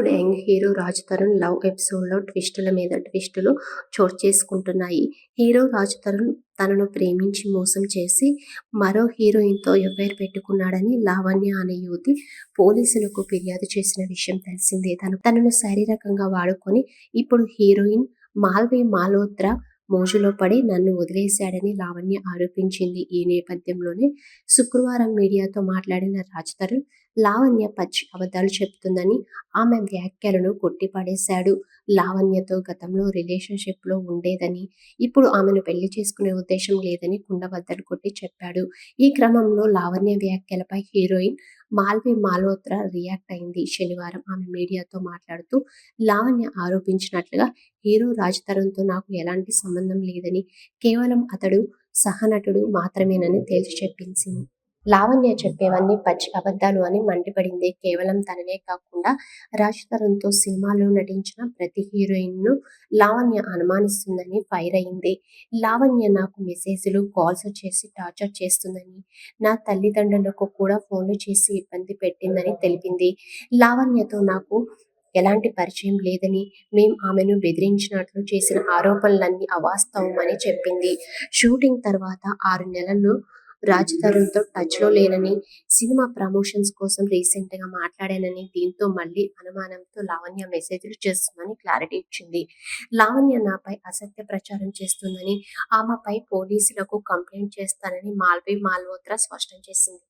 Bollywood young hero Raj Tarun love ఎపిసోడ్‌లో ట్విస్టుల మీద ట్విస్టులు చోటు చేసుకుంటున్నాయి. హీరో రాజ్ తరుణ్ తనను ప్రేమించి మోసం చేసి మరో హీరోయిన్‌తో ఎఫైర్ పెట్టుకున్నాడని లావణ్య అనే యువతి పోలీసులకు ఫిర్యాదు చేసిన విషయం తెలిసిందే. తనను శారీరకంగా వాడుకొని ఇప్పుడు హీరోయిన్ మాల్వి మాల్హోత్రా మోజులో పడి నన్ను వదిలేశాడని లావణ్య ఆరోపించింది. ఈ నేపథ్యంలోనే శుక్రవారం మీడియాతో మాట్లాడిన రాజ్ తరుణ్ లావణ్య పచ్చి అబద్ధాలు చెప్తుందని ఆమె వ్యాఖ్యలను కొట్టిపడేశాడు. లావణ్యతో గతంలో రిలేషన్‌షిప్‌లో ఉండేదని, ఇప్పుడు ఆమెను పెళ్లి చేసుకునే ఉద్దేశం లేదని కుండబద్దలు కొట్టి చెప్పాడు. ఈ క్రమంలో లావణ్య వ్యాఖ్యలపై హీరోయిన్ మాల్వి మాల్హోత్రా రియాక్ట్ అయింది. శనివారం ఆమె మీడియాతో మాట్లాడుతూ లావణ్య ఆరోపించినట్లుగా హీరో రాజ్ తరుణ్‌తో నాకు ఎలాంటి సంబంధం లేదని, కేవలం అతడు సహనటుడు మాత్రమేనని తేల్చి చెప్పించింది. లావణ్య చెప్పేవన్నీ పచ్చి అబద్ధాలు అని మండిపడింది. కేవలం తననే కాకుండా రాజ్ తరుణ్‌తో సినిమాల్లో నటించిన ప్రతి హీరోయిన్‌ను లావణ్య అనుమానిస్తుందని ఫైర్ అయింది. లావణ్య నాకు మెసేజ్‌లు, కాల్స్ చేసి టార్చర్ చేస్తుందని, నా తల్లిదండ్రులకు కూడా ఫోన్లు చేసి ఇబ్బంది పెట్టిందని తెలిపింది. లావణ్యతో నాకు ఎలాంటి పరిచయం లేదని, మేం ఆమెను బెదిరించినట్లు చేసిన ఆరోపణలన్నీ అవాస్తవమని చెప్పింది. షూటింగ్ తర్వాత 6 నెలలు రాజ్ తరుణ్‌తో టచ్‌లో లేనని, సినిమా ప్రమోషన్స్ కోసం రీసెంట్‌గా మాట్లాడానని, దీంతో మళ్లీ అనుమానంతో లావణ్య మెసేజ్‌లు చేస్తుందని క్లారిటీ ఇచ్చింది. లావణ్య నాపై అసత్య ప్రచారం చేస్తుందని, ఆమెపై పోలీసులకు కంప్లైంట్ చేస్తానని మాల్వి మాల్హోత్రా స్పష్టం చేసింది.